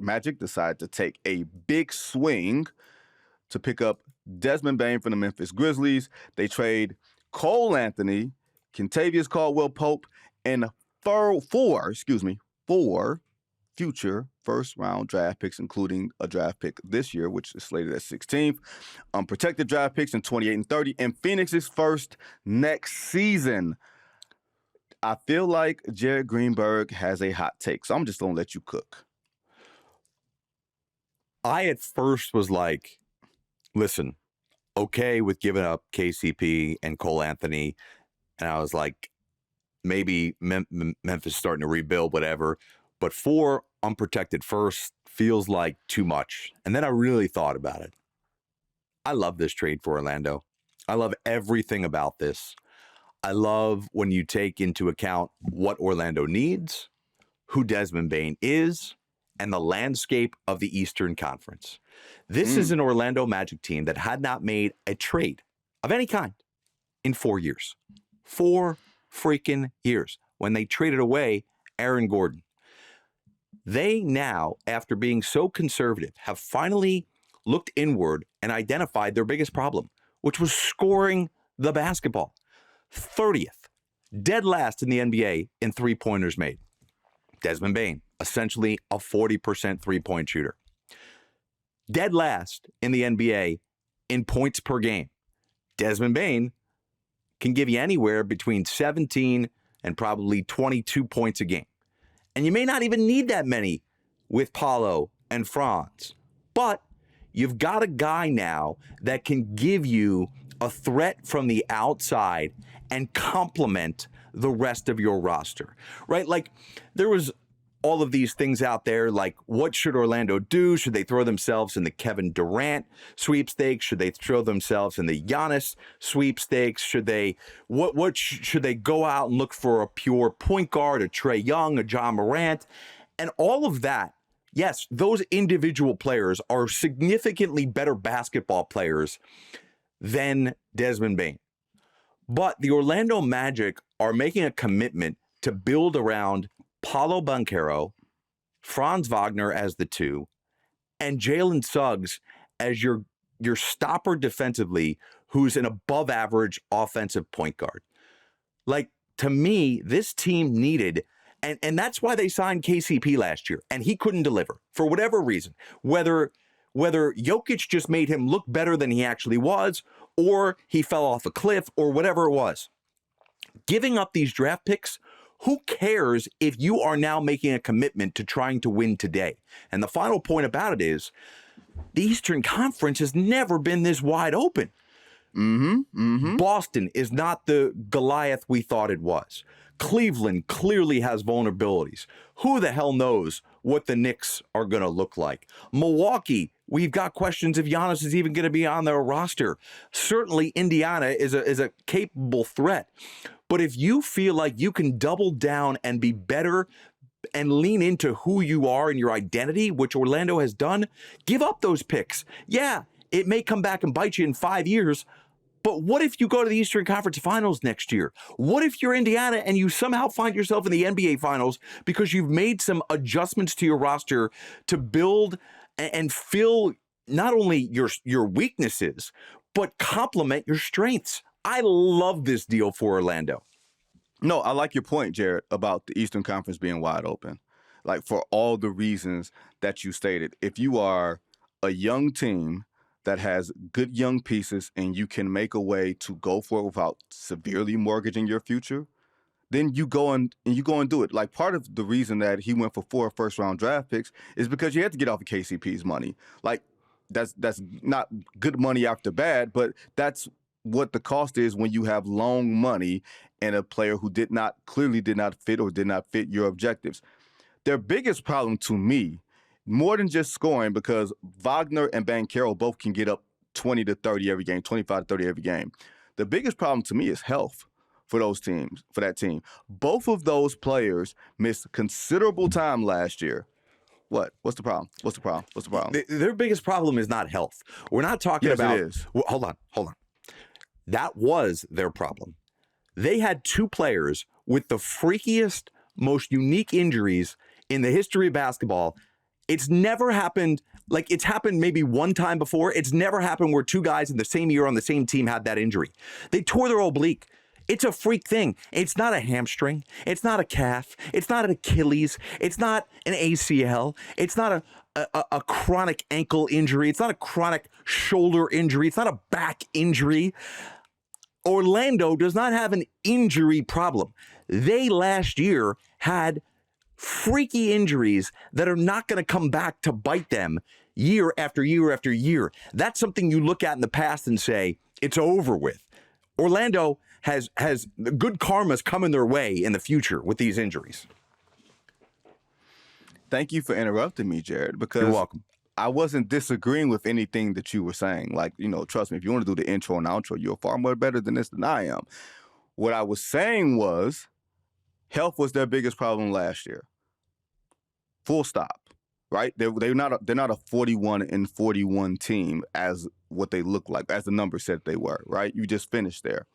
Magic decide to take a big swing to pick up Desmond Bane from the Memphis Grizzlies. They trade Cole Anthony, Kentavious Caldwell-Pope, and four future first-round draft picks, including a draft pick this year, which is slated at 16th, unprotected draft picks in 28 and 30, and Phoenix's first next season. I feel like Jared Greenberg has a hot take, so I'm just going to let you cook. I at first was like, listen, okay with giving up KCP and Cole Anthony, and I was like, maybe Memphis starting to rebuild, whatever, but 4 unprotected first feels like too much. And then I really thought about it. I love this trade for Orlando. I love everything about this. I love when you take into account what Orlando needs, who Desmond Bane is, and the landscape of the Eastern Conference. This is an Orlando Magic team that had not made a trade of any kind in 4 years. 4 freaking years. When they traded away Aaron Gordon. They now, after being so conservative, have finally looked inward and identified their biggest problem, which was scoring the basketball. 30th, dead last in the NBA in three-pointers made. Desmond Bane, essentially a 40% three-point shooter. Dead last in the NBA in points per game. Desmond Bane can give you anywhere between 17 and probably 22 points a game. And you may not even need that many with Paolo and Franz. But you've got a guy now that can give you a threat from the outside and complement the rest of your roster, right? Like, there was all of these things out there, like, what should Orlando do? Should they throw themselves in the Kevin Durant sweepstakes? Should they throw themselves in the Giannis sweepstakes? Should they should they go out and look for a pure point guard, a Trae Young, a Ja Morant? And all of that, yes, those individual players are significantly better basketball players than Desmond Bane. But the Orlando Magic are making a commitment to build around Paolo Banchero, Franz Wagner as the 2, and Jalen Suggs as your stopper defensively, who's an above-average offensive point guard. Like, to me, this team needed, and that's why they signed KCP last year, and he couldn't deliver for whatever reason. Whether Jokic just made him look better than he actually was, or he fell off a cliff, or whatever it was. Giving up these draft picks, who cares if you are now making a commitment to trying to win today? And the final point about it is, the Eastern Conference has never been this wide open. Boston is not the Goliath we thought it was. Cleveland clearly has vulnerabilities. Who the hell knows what the Knicks are going to look like? Milwaukee, we've got questions if Giannis is even going to be on their roster. Certainly Indiana is a capable threat. But if you feel like you can double down and be better and lean into who you are and your identity, which Orlando has done, give up those picks. Yeah, it may come back and bite you in 5 years, but what if you go to the Eastern Conference Finals next year? What if you're Indiana and you somehow find yourself in the NBA Finals because you've made some adjustments to your roster to build and fill not only your weaknesses, but complement your strengths? I love this deal for Orlando. No, I like your point, Jared, about the Eastern Conference being wide open. Like, for all the reasons that you stated. If you are a young team that has good young pieces and you can make a way to go for it without severely mortgaging your future, then you go and do it. Like, part of the reason that he went for 4 first-round draft picks is because you had to get off of KCP's money. Like, that's not good money after bad, but that's what the cost is when you have long money and a player who clearly did not fit your objectives. Their biggest problem to me, more than just scoring, because Wagner and Banchero both can get up 20 to 30 every game, 25 to 30 every game. The biggest problem to me is health for that team. Both of those players missed considerable time last year. What? What's the problem? Their biggest problem is not health. We're not talking about... It is. Well, hold on. That was their problem. They had 2 players with the freakiest, most unique injuries in the history of basketball It's never happened. Like, it's happened maybe one time before. It's never happened where two guys in the same year on the same team had that injury. They tore their oblique. It's a freak thing. It's not a hamstring. It's not a calf. It's not an Achilles. It's not an ACL. It's not a chronic ankle injury. It's not a chronic shoulder injury. It's not a back injury. Orlando does not have an injury problem. They last year had freaky injuries that are not going to come back to bite them year after year after year. That's something you look at in the past and say, it's over with. Orlando has good karma's coming their way in the future with these injuries. Thank you for interrupting me, Jared, because You're welcome. I wasn't disagreeing with anything that you were saying. Like, trust me, if you want to do the intro and outro, you're far more better than this than I am. What I was saying was health was their biggest problem last year. Full stop. Right? They're not a 41-41 team as what they look like, as the numbers said they were, right? You just finished there.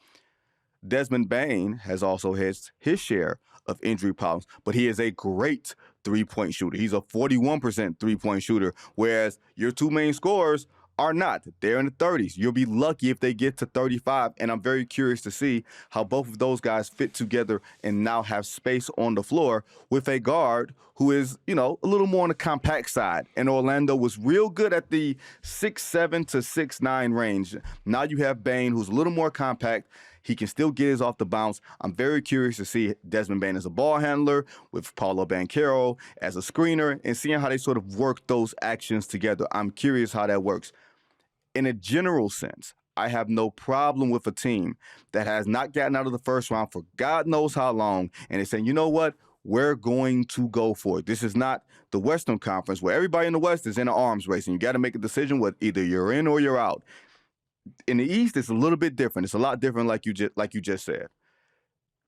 Desmond Bane has also had his share of injury problems, but he is a great three-point shooter. He's a 41% three-point shooter, whereas your two main scorers are not. They're in the 30s. You'll be lucky if they get to 35, and I'm very curious to see how both of those guys fit together and now have space on the floor with a guard who is, a little more on the compact side. And Orlando was real good at the 6'7" to 6'9" range. Now you have Bane, who's a little more compact. He can still get his off the bounce. I'm very curious to see Desmond Bane as a ball handler with Paolo Banchero as a screener and seeing how they sort of work those actions together. I'm curious how that works. In a general sense, I have no problem with a team that has not gotten out of the first round for God knows how long, and they're saying, you know what, we're going to go for it. This is not the Western Conference where everybody in the West is in an arms race, and you got to make a decision with either you're in or you're out. In the East, it's a little bit different. It's a lot different, like you just said.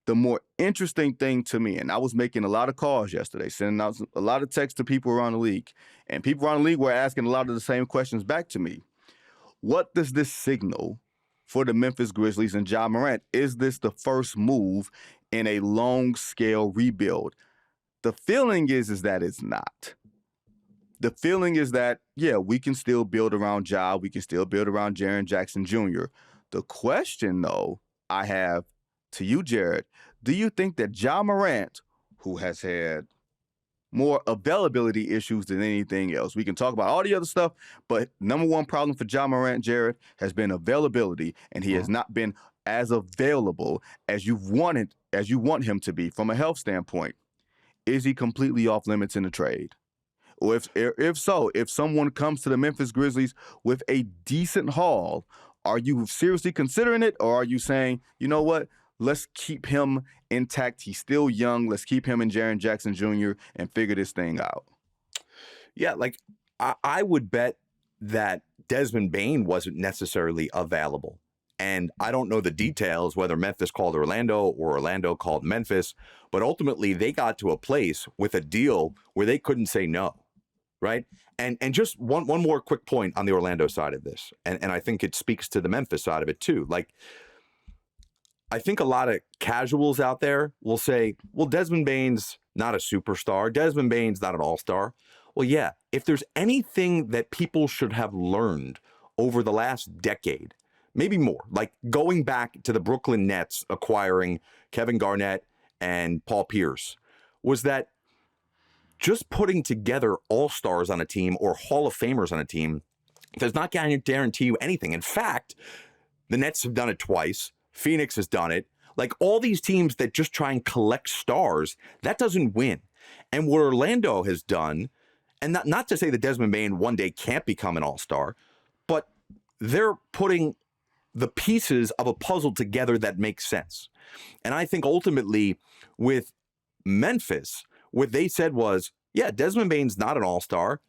The more interesting thing to me, and I was making a lot of calls yesterday, sending out a lot of texts to people around the league, and people around the league were asking a lot of the same questions back to me. What does this signal for the Memphis Grizzlies and Ja Morant? Is this the first move in a long-scale rebuild? The feeling is that it's not. The feeling is that, yeah, we can still build around Ja. We can still build around Jaren Jackson Jr. The question, though, I have to you, Jared, do you think that Ja Morant, who has had more availability issues than anything else. We can talk about all the other stuff, but number one problem for Ja Morant, Jared, has been availability, and he has not been as available as you want him to be from a health standpoint. Is he completely off limits in the trade? Or if so, if someone comes to the Memphis Grizzlies with a decent haul, are you seriously considering it, or are you saying, you know what, let's keep him intact. He's still young. Let's keep him and Jaren Jackson Jr. and figure this thing out. Yeah, like I would bet that Desmond Bane wasn't necessarily available. And I don't know the details, whether Memphis called Orlando or Orlando called Memphis, but ultimately they got to a place with a deal where they couldn't say no, right? And just one more quick point on the Orlando side of this, and I think it speaks to the Memphis side of it too. Like, I think a lot of casuals out there will say, well, Desmond Bane's not a superstar. Desmond Bane's not an all-star. Well, yeah, if there's anything that people should have learned over the last decade, maybe more, like going back to the Brooklyn Nets acquiring Kevin Garnett and Paul Pierce, was that just putting together all-stars on a team or Hall of Famers on a team does not guarantee you anything. In fact, the Nets have done it twice. Phoenix has done it. Like, all these teams that just try and collect stars, that doesn't win. And what Orlando has done, and not to say that Desmond Bane one day can't become an all-star, but they're putting the pieces of a puzzle together that makes sense. And I think ultimately with Memphis, what they said was, yeah, Desmond Bane's not an all-star,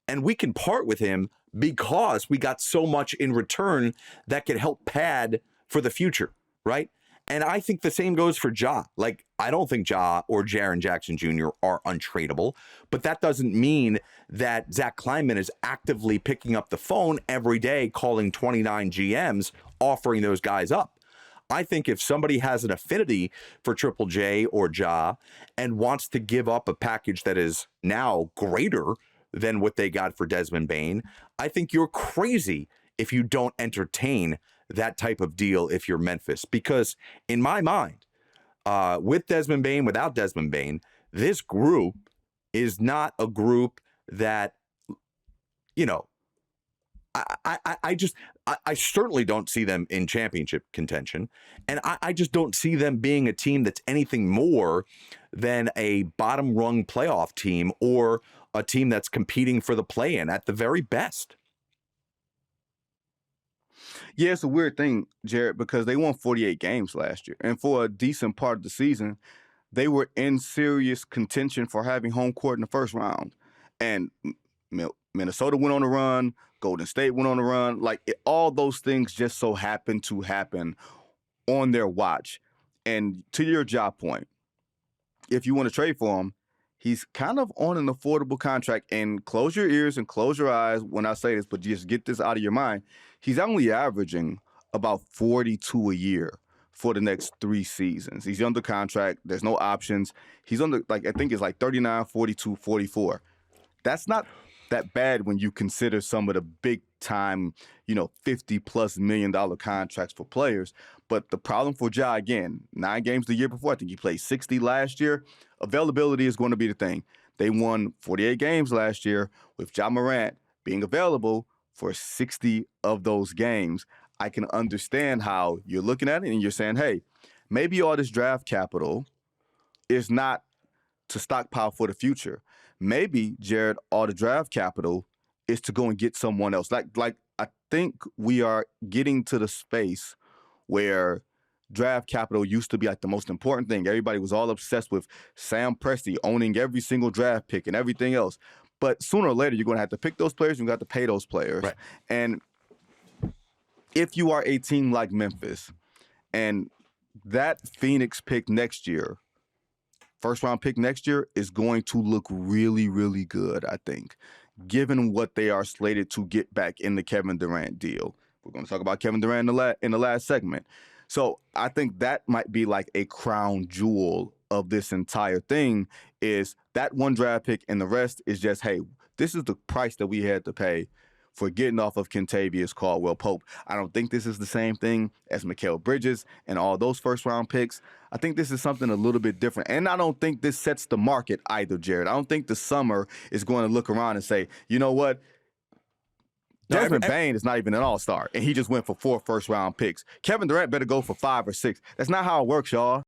and we can part with him because we got so much in return that could help pad for the future, right? And I think the same goes for Ja. Like, I don't think Ja or Jaren Jackson Jr. are untradeable, but that doesn't mean that Zach Kleiman is actively picking up the phone every day, calling 29 GMs, offering those guys up. I think if somebody has an affinity for Triple J or Ja and wants to give up a package that is now greater than what they got for Desmond Bane. I think you're crazy if you don't entertain that type of deal if you're Memphis. Because in my mind, with Desmond Bane, without Desmond Bane, this group is not a group that, you know, I certainly don't see them in championship contention. And I just don't see them being a team that's anything more than a bottom rung playoff team or a team that's competing for the play-in at the very best. Yeah, it's a weird thing, Jared, because they won 48 games last year. And for a decent part of the season, they were in serious contention for having home court in the first round. And Minnesota went on a run. Golden State went on a run. Like, all those things just so happened to happen on their watch. And to your Ja point, if you want to trade for him, he's kind of on an affordable contract. And close your ears and close your eyes when I say this, but just get this out of your mind. He's only averaging about 42 a year for the next 3 seasons. He's under contract. There's no options. He's under, I think it's like 39, 42, 44. That's not that bad when you consider some of the big time, $50+ million contracts for players. But the problem for Ja, again, 9 games the year before, I think he played 60 last year. Availability is going to be the thing. They won 48 games last year with Ja Morant being available for 60 of those games. I can understand how you're looking at it and you're saying, hey, maybe all this draft capital is not to stockpile for the future. Maybe, Jared, all the draft capital is to go and get someone else. Like I think we are getting to the space where draft capital used to be like the most important thing. Everybody was all obsessed with Sam Presti owning every single draft pick and everything else. But sooner or later, you're going to have to pick those players. You're going to have to pay those players. Right. And if you are a team like Memphis and that Phoenix pick next year, first-round pick next year, is going to look really, really good, I think, given what they are slated to get back in the Kevin Durant deal. We're going to talk about Kevin Durant in the last segment. So I think that might be like a crown jewel of this entire thing, is that one draft pick, and the rest is just, hey, this is the price that we had to pay for getting off of Kentavious Caldwell-Pope. I don't think this is the same thing as Mikal Bridges and all those first-round picks. I think this is something a little bit different. And I don't think this sets the market either, Jared. I don't think the summer is going to look around and say, you know what? Desmond Bane is not even an all-star, and he just went for 4 first-round picks. Kevin Durant better go for 5 or 6. That's not how it works, y'all.